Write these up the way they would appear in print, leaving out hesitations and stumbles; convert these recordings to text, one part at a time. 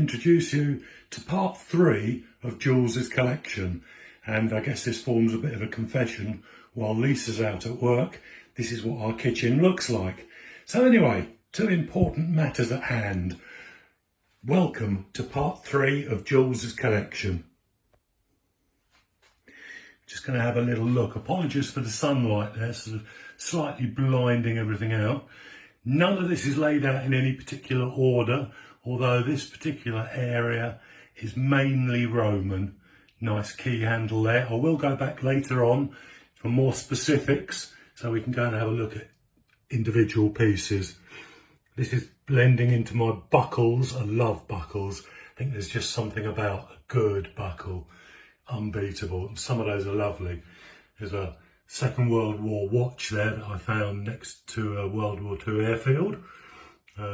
introduce you to part 3 of Jules's collection, and I guess this forms a bit of a confession. While Lisa's out at work, this is what our kitchen looks like. So anyway, 2 important matters at hand. Welcome to part 3 of Jules's collection. Just going to have a little look. Apologies for the sunlight there, sort of slightly blinding everything out. None of this is laid out in any particular order, although this particular area is mainly Roman. Nice key handle there. I will go back later on for more specifics, so we can go and have a look at individual pieces. This is blending into my buckles. I love buckles. I think there's just something about a good buckle. Unbeatable. Some of those are lovely. There's a Second World War watch there that I found next to a World War II airfield.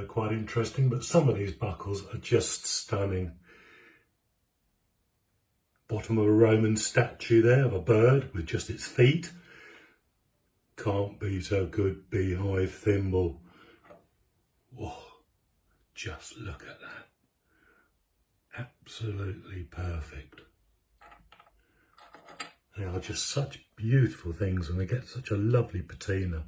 Quite interesting, but some of these buckles are just stunning. Bottom of a Roman statue there of a bird with just its feet. Can't beat a good beehive thimble. Oh, just look at that. Absolutely perfect. They are just such beautiful things and they get such a lovely patina.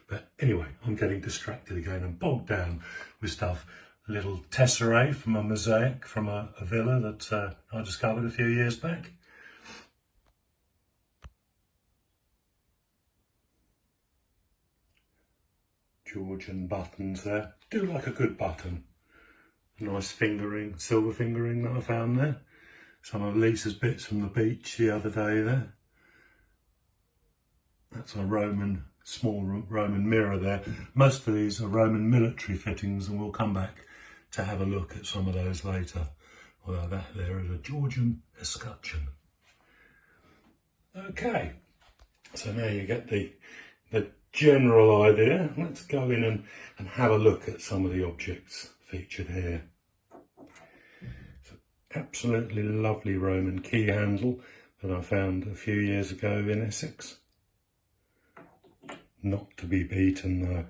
But anyway, I'm getting distracted again and bogged down with stuff. A little tesserae from a mosaic from a villa that I discovered a few years back. Georgian buttons there. Do like a good button. A nice fingering, silver fingering that I found there. Some of Lisa's bits from the beach the other day there. That's a small Roman mirror there. Most of these are Roman military fittings, and we'll come back to have a look at some of those later. Although that there is a Georgian escutcheon. Okay, so now you get the general idea. Let's go in and have a look at some of the objects featured here. Absolutely lovely Roman key handle that I found a few years ago in Essex. Not to be beaten though.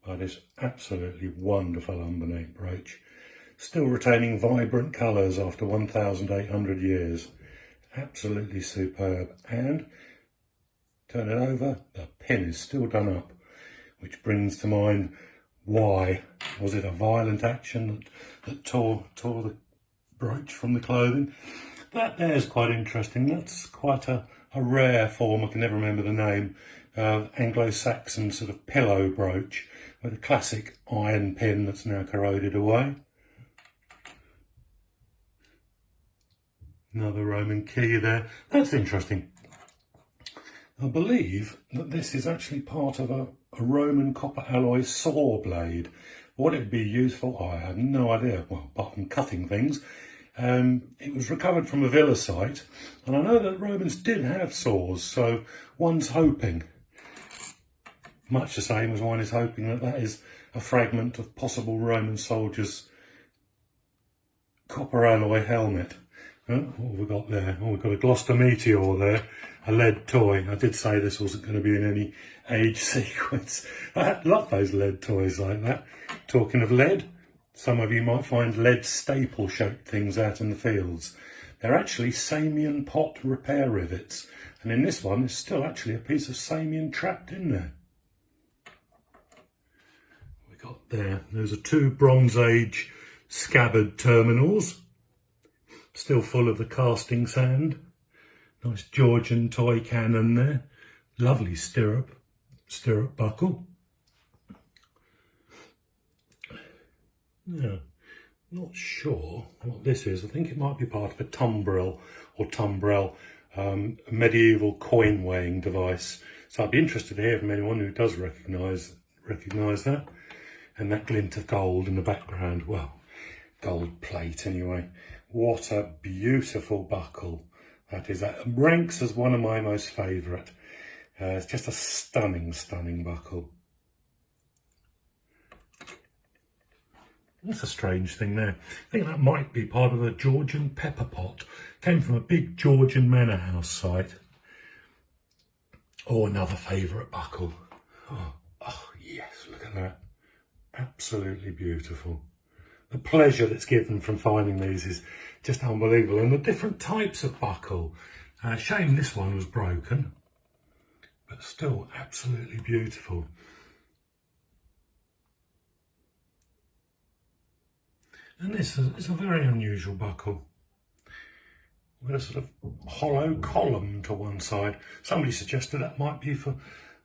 But it's absolutely wonderful underneath brooch. Still retaining vibrant colours after 1,800 years. Absolutely superb. And turn it over, the pin is still done up, which brings to mind why. Was it a violent action that tore the brooch from the clothing? That there's quite interesting. That's quite a rare form, I can never remember the name, of Anglo-Saxon sort of pillow brooch with a classic iron pin that's now corroded away. Another Roman key there. That's interesting. I believe that this is actually part of a Roman copper alloy saw blade. What it would be used for, I have no idea. Well, apart from cutting things. It was recovered from a villa site, and I know that Romans did have saws, so one's hoping, much the same as one is hoping that that is a fragment of possible Roman soldiers' copper alloy helmet. What have we got there? Oh, we've got a Gloucester meteor there, a lead toy. I did say this wasn't going to be in any age sequence. I love those lead toys like that. Talking of lead, some of you might find lead staple shaped things out in the fields. They're actually Samian pot repair rivets. And in this one, there's still actually a piece of Samian trapped in there. We got there's a 2 Bronze Age scabbard terminals. Still full of the casting sand. Nice Georgian toy cannon there. Lovely stirrup buckle. Now, not sure what this is. I think it might be part of a tumbrel or tumbrel, a medieval coin weighing device. So I'd be interested to hear from anyone who does recognise that. And that glint of gold in the background. Well, gold plate anyway. What a beautiful buckle that is. That ranks as one of my most favourite. It's just a stunning, stunning buckle. That's a strange thing there. I think that might be part of a Georgian pepper pot. Came from a big Georgian manor house site. Oh, another favourite buckle. Oh, yes, look at that. Absolutely beautiful. the pleasure that's given from finding these is just unbelievable. And the different types of buckle. Shame this one was broken, but still absolutely beautiful. And this is a very unusual buckle with a sort of hollow column to one side. Somebody suggested that might be for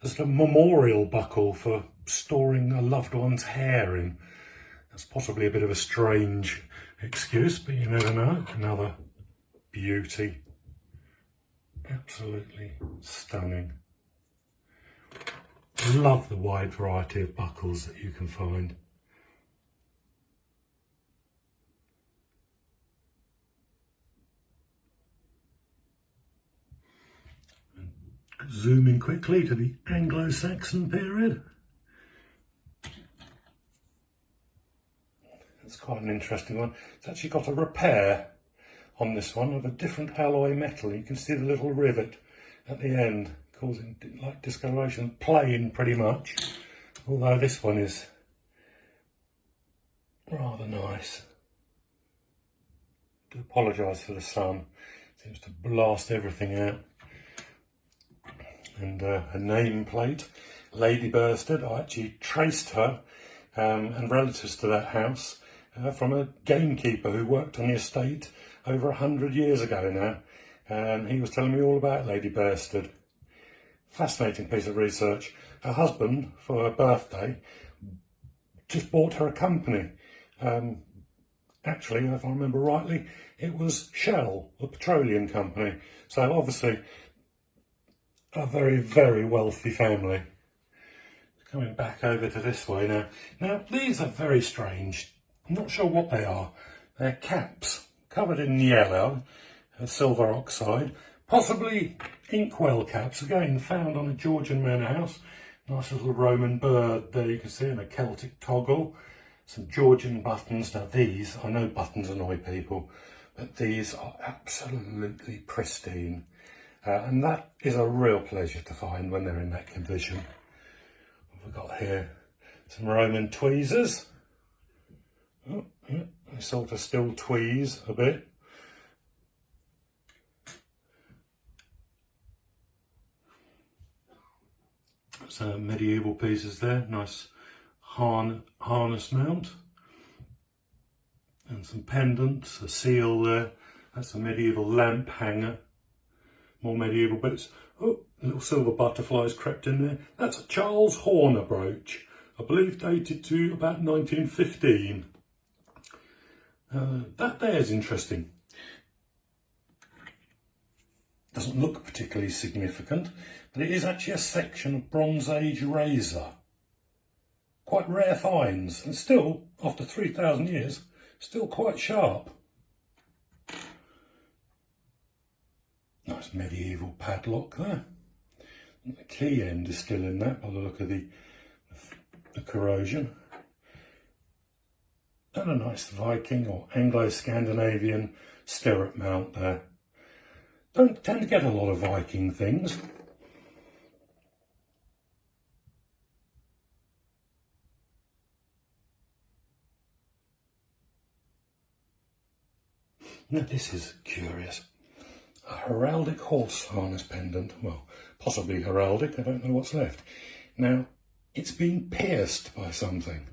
a sort of memorial buckle for storing a loved one's hair in. That's possibly a bit of a strange excuse, but you never know. Another beauty. Absolutely stunning. I love the wide variety of buckles that you can find. Zooming quickly to the Anglo-Saxon period. It's quite an interesting one. It's actually got a repair on this one of a different alloy metal. You can see the little rivet at the end causing like discoloration, plain pretty much, although this one is rather nice. I do apologise for the sun, it seems to blast everything out. And a nameplate, Lady Burstead. I actually traced her and relatives to that house from a gamekeeper who worked on the estate over 100 years ago now, and he was telling me all about Lady Burstead. Fascinating piece of research. Her husband, for her birthday, just bought her a company. Actually, if I remember rightly, it was Shell, the petroleum company. So obviously a very, very wealthy family. Coming back over to this way now. Now, these are very strange. I'm not sure what they are. They're caps covered in yellow, silver oxide, possibly inkwell caps, again found on a Georgian manor house. Nice little Roman bird there you can see, and a Celtic toggle. Some Georgian buttons. Now these, I know buttons annoy people, but these are absolutely pristine. And that is a real pleasure to find when they're in that condition. What have we got here? Some Roman tweezers. Oh, yeah, they sort of still tweeze a bit. Some medieval pieces there. Nice harness mount. And some pendants, a seal there. That's a medieval lamp hanger. More medieval bits. Oh, little silver butterflies crept in there. That's a Charles Horner brooch, I believe dated to about 1915. That there is interesting. Doesn't look particularly significant, but it is actually a section of Bronze Age razor. Quite rare finds, and still, after 3,000 years, still quite sharp. Nice medieval padlock there. And the key end is still in that by the look of the corrosion. And a nice Viking or Anglo-Scandinavian stirrup mount there. Don't tend to get a lot of Viking things. Now this is curious. A heraldic horse harness pendant. Well, possibly heraldic, I don't know what's left. Now, it's been pierced by something.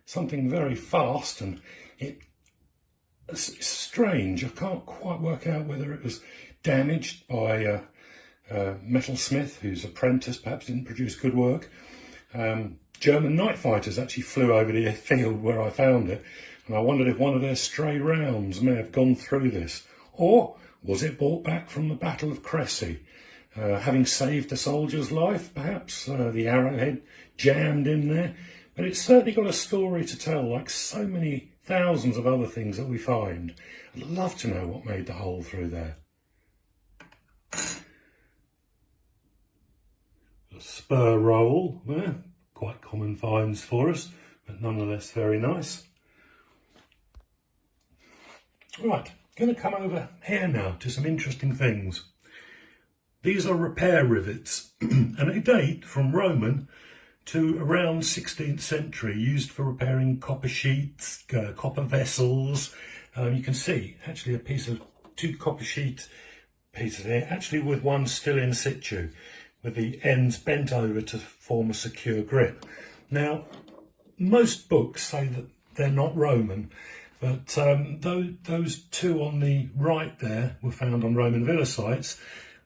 Something very fast, and it's strange. I can't quite work out whether it was damaged by a metalsmith whose apprentice perhaps didn't produce good work. German night fighters actually flew over the field where I found it, and I wondered if one of their stray rounds may have gone through this. Or was it brought back from the Battle of Cressy? Having saved a soldier's life, perhaps, the arrowhead jammed in there. But it's certainly got a story to tell, like so many thousands of other things that we find. I'd love to know what made the hole through there. A spur roll there, quite common finds for us, but nonetheless very nice. Right, going to come over here now to some interesting things. These are repair rivets, and they date from Roman to around 16th century, used for repairing copper sheets, copper vessels. You can see actually two copper sheet pieces here, actually with one still in situ, with the ends bent over to form a secure grip. Now, most books say that they're not Roman, but those two on the right there were found on Roman villa sites,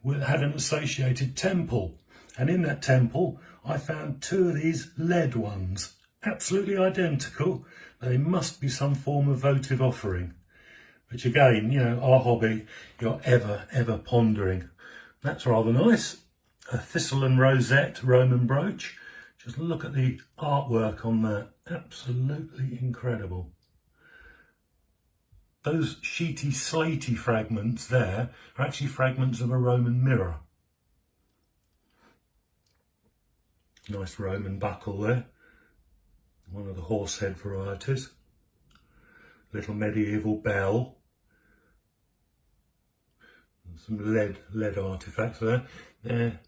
had an associated temple. And in that temple, I found two of these lead ones, absolutely identical. They must be some form of votive offering. Which again, you know, our hobby, you're ever pondering. That's rather nice. A thistle and rosette Roman brooch. Just look at the artwork on that. Absolutely incredible. Those sheety, slaty fragments there are actually fragments of a Roman mirror. Nice Roman buckle there. One of the horsehead varieties. Little medieval bell. Some lead artifacts there. There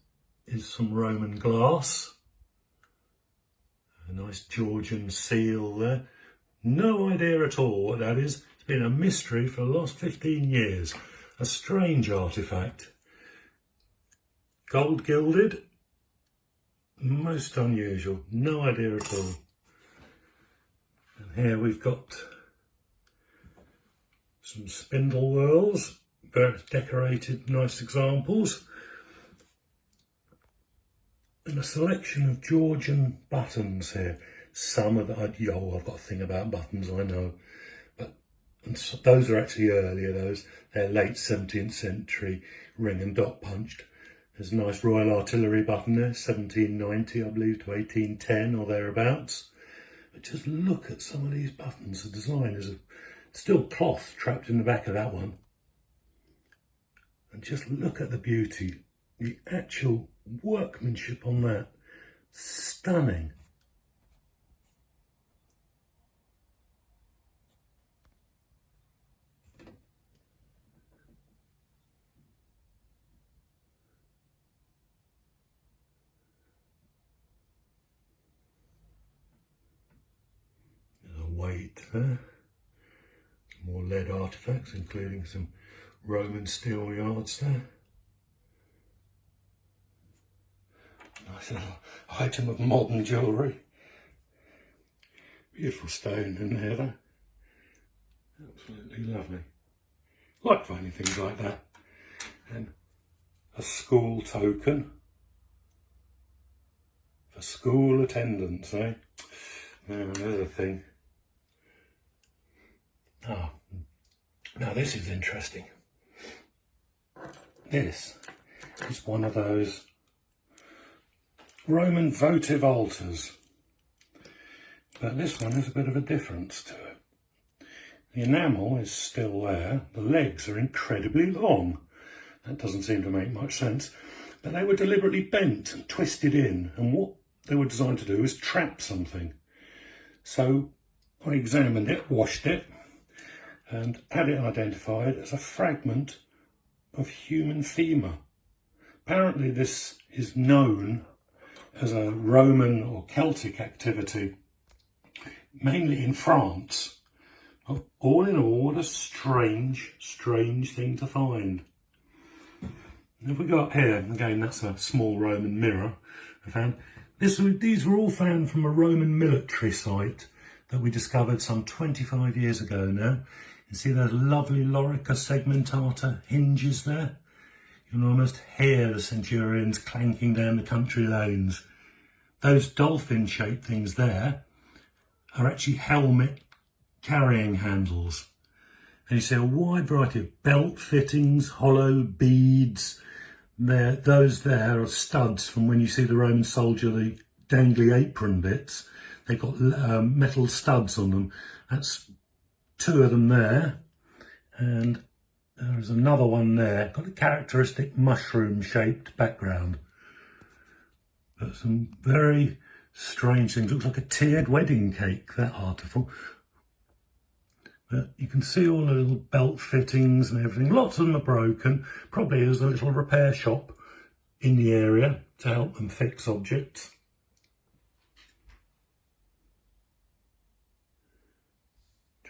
is some Roman glass. A nice Georgian seal there. No idea at all what that is. It's been a mystery for the last 15 years. A strange artifact. Gold gilded. Most unusual. No idea at all. And here we've got some spindle whorls. Very decorated, nice examples. And a selection of Georgian buttons here. Some of I've got a thing about buttons, I know. But those are actually earlier, those. They're late 17th century, ring and dot punched. There's a nice Royal Artillery button there, 1790, I believe, to 1810 or thereabouts. But just look at some of these buttons. The design is still cloth trapped in the back of that one. And just look at the beauty, the actual workmanship on that. Stunning. There's a weight there. More lead artifacts, including some Roman steel yards there. Nice little item of modern jewellery. Beautiful stone in there though. Absolutely lovely. Like finding things like that. And a school token for school attendance, eh? Now another thing. Now this is interesting. This is one of those Roman votive altars, but this one has a bit of a difference to it. The enamel is still there, the legs are incredibly long. That doesn't seem to make much sense, but they were deliberately bent and twisted in, and what they were designed to do was trap something. So I examined it, washed it, and had it identified as a fragment of human femur. Apparently this is known as a Roman or Celtic activity, mainly in France. All in all, what a strange thing to find. If we go up here, again that's a small Roman mirror I found. These were all found from a Roman military site that we discovered some 25 years ago now. You see those lovely lorica segmentata hinges there? You can almost hear the centurions clanking down the country lanes. Those dolphin-shaped things there are actually helmet carrying handles. And you see a wide variety of belt fittings, hollow beads. Those there are studs from when you see the Roman soldier, the dangly apron bits. They've got metal studs on them. That's two of them there. And there's another one there. Got a characteristic mushroom-shaped background. But some very strange things. Looks like a tiered wedding cake, that article. But you can see all the little belt fittings and everything. Lots of them are broken. Probably there's a little repair shop in the area to help them fix objects.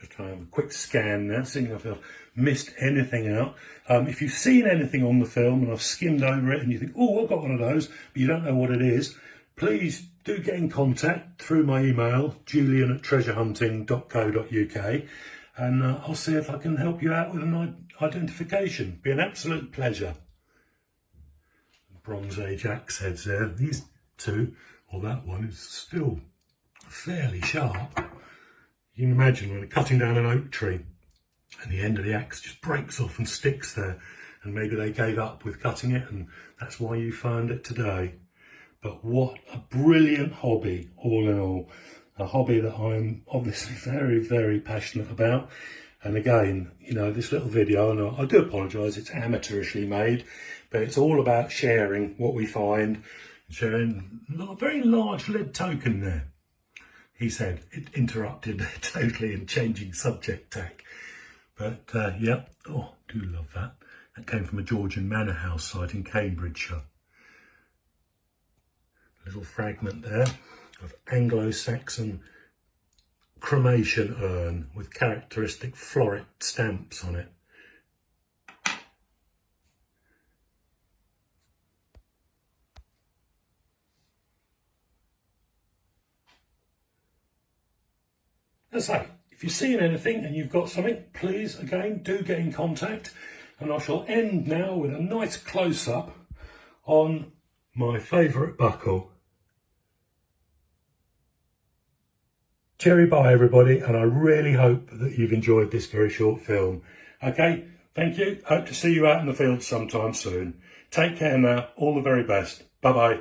Just trying to have a quick scan now, seeing if I've missed anything out. If you've seen anything on the film and I've skimmed over it and you think, oh, I've got one of those, but you don't know what it is, please do get in contact through my email, julian@treasurehunting.co.uk, and I'll see if I can help you out with an identification. Be an absolute pleasure. Bronze Age axe heads there. These two, or that one, is still fairly sharp. You can imagine when you're cutting down an oak tree and the end of the axe just breaks off and sticks there, and maybe they gave up with cutting it and that's why you found it today. But what a brilliant hobby, all in all. A hobby that I'm obviously very, very passionate about. And again, you know, this little video, and I do apologise, it's amateurishly made, but it's all about sharing what we find, sharing a very large lead token there. He said, it interrupted totally in changing subject tack. But yeah, oh, do love that. That came from a Georgian manor house site in Cambridgeshire. Little fragment there of Anglo-Saxon cremation urn with characteristic floret stamps on it. As I say, if you've seen anything and you've got something, please, again, do get in contact. And I shall end now with a nice close-up on my favourite buckle. Cheery bye, everybody, and I really hope that you've enjoyed this very short film. Okay, thank you. Hope to see you out in the field sometime soon. Take care now. All the very best. Bye-bye.